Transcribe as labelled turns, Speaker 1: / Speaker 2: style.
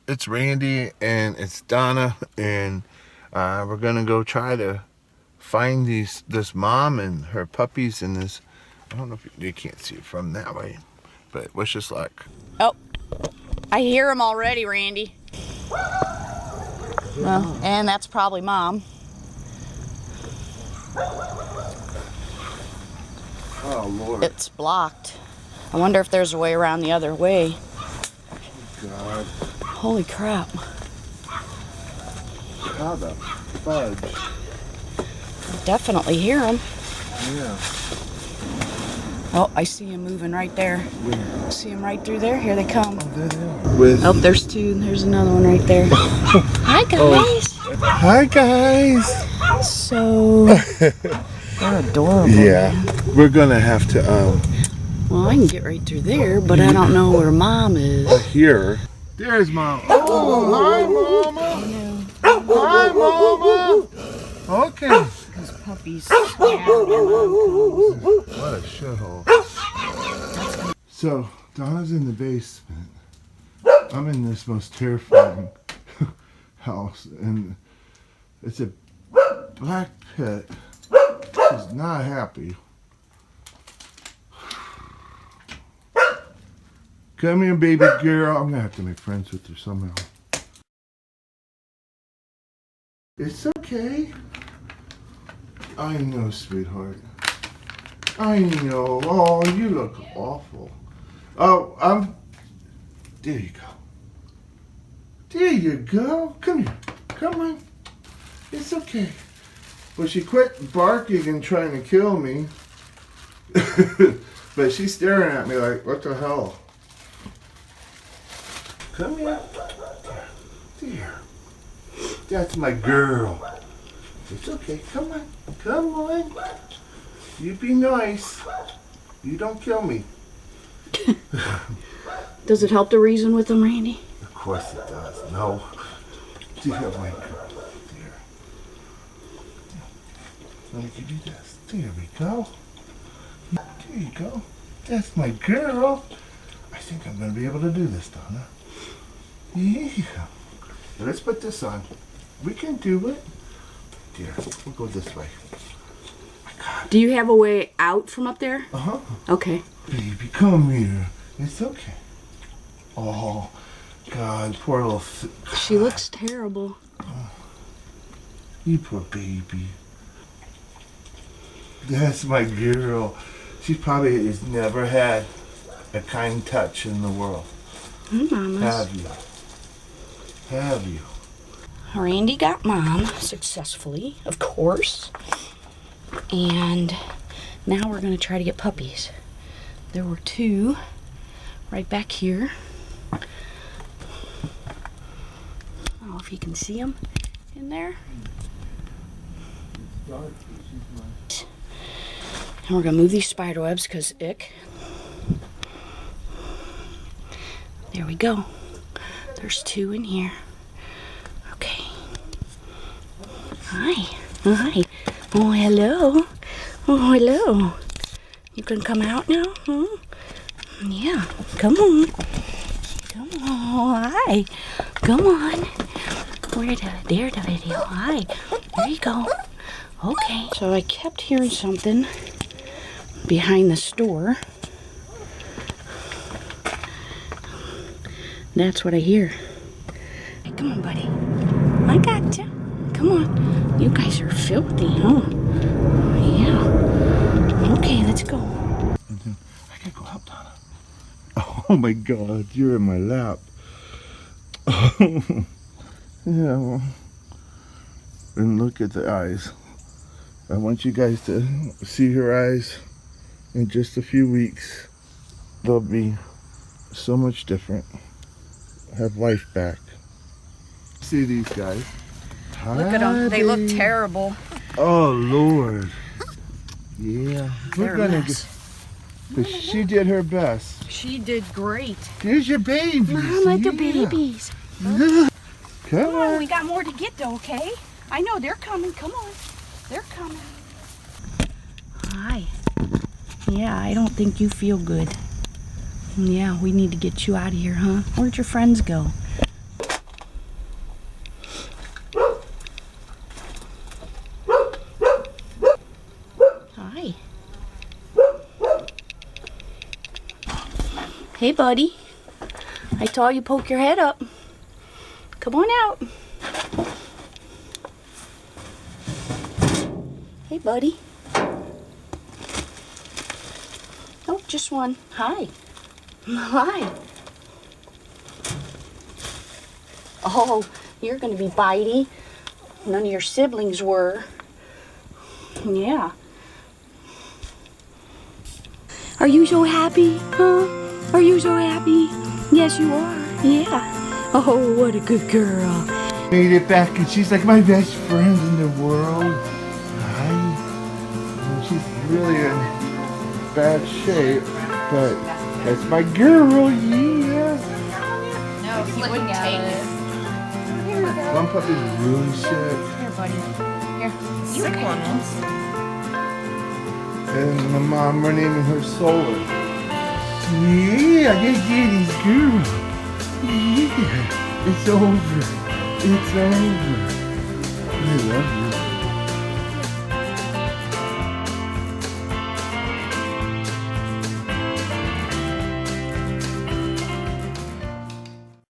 Speaker 1: it's Randy and it's Donna, and we're gonna go try to find this mom and her puppies and this. I don't know if you can't see it from that way, but wish us luck.
Speaker 2: Oh, I hear him already, Randy. Well, and that's probably Mom.
Speaker 1: Oh Lord!
Speaker 2: It's blocked. I wonder if there's a way around the other way.
Speaker 1: God!
Speaker 2: Holy crap!
Speaker 1: How the fudge?
Speaker 2: I definitely hear him.
Speaker 1: Yeah.
Speaker 2: Oh, I see him moving right there.
Speaker 1: Where?
Speaker 2: See him right through there? Here they come.
Speaker 1: Oh, there they are.
Speaker 2: Oh, there's two. There's another one right there. Hi, guys.
Speaker 1: Oh. Hi, guys.
Speaker 2: So, they're adorable.
Speaker 1: Yeah.
Speaker 2: Man.
Speaker 1: We're gonna have to.
Speaker 2: Well, I can get right through there, but I don't know where Mom is.
Speaker 1: Here. There's Mom. Oh, hi, Mama. Hi, Mama. Okay.
Speaker 2: Those puppies. What
Speaker 1: a shithole. So, Donna's in the basement. I'm in this most terrifying house, and it's a black pit. She's not happy. Come here, baby girl. I'm gonna have to make friends with her somehow. It's okay. I know, sweetheart. I know. Oh, you look awful. Oh, there you go. There you go. Come here. Come on. It's okay. Well, she quit barking and trying to kill me. But she's staring at me like, what the hell? Come here. There. That's my girl. It's okay. Come on. Come on. You be nice. You don't kill me.
Speaker 2: Does it help to reason with them, Randy?
Speaker 1: Of course it does. No. Dear my girl. There. Let me give you this. There we go. There you go. That's my girl. I think I'm going to be able to do this, Donna. Yeah. Now let's put this on. We can do it. Dear, we'll go this way. My God.
Speaker 2: Do you have a way out from up there?
Speaker 1: Uh-huh.
Speaker 2: Okay.
Speaker 1: Baby, come here. It's okay. Oh, God, poor little...
Speaker 2: She looks terrible.
Speaker 1: Oh, you poor baby. That's my girl. She probably has never had a kind touch in the world.
Speaker 2: Mamas.
Speaker 1: Have you? Have you?
Speaker 2: Randy got Mom successfully, of course. And now we're going to try to get puppies. There were two right back here. I don't know if you can see them in there. And we're going to move these spider webs because ick. There we go. There's two in here. Okay. Hi. Hi. Oh, hello. Oh, hello. You can come out now? Huh? Yeah. Come on. Come on. Hi. Come on. There the video. Hi. There you go. Okay. So I kept hearing something behind the store. That's what I hear. Hey, come on, buddy. I got you. Come on. You guys are filthy, huh? Yeah. Okay, let's go.
Speaker 1: I gotta go help Donna. Oh my God, you're in my lap. Yeah. And look at the eyes. I want you guys to see her eyes in just a few weeks. They'll be so much different. Have life back. See these guys.
Speaker 2: Look at them. They look terrible.
Speaker 1: Oh Lord. Yeah.
Speaker 2: They're a mess.
Speaker 1: But she did her best.
Speaker 2: She did great.
Speaker 1: There's your babies.
Speaker 2: Mom, like the babies.
Speaker 1: Come on.
Speaker 2: We got more to get though, okay? I know they're coming. Come on. They're coming. Hi. Yeah, I don't think you feel good. Yeah, we need to get you out of here, huh? Where'd your friends go? Hey, buddy. I saw you poke your head up. Come on out. Hey, buddy. Oh, just one. Hi. Hi. Oh, you're going to be bitey. None of your siblings were. Yeah. Are you so happy? Huh? Are you so happy? Yes, you are. Yeah. Oh, what a good girl.
Speaker 1: Made it back, and she's like my best friend in the world. Hi. And she's really in bad shape, but that's my girl, yeah.
Speaker 3: No, he's looking at it.
Speaker 1: One puppy's really sick.
Speaker 3: Here, buddy. Here. You sick one.
Speaker 1: And my mom, we're naming her Solar. Yeah, I get Daddy's girl. Yeah, it's over. It's over. I love you.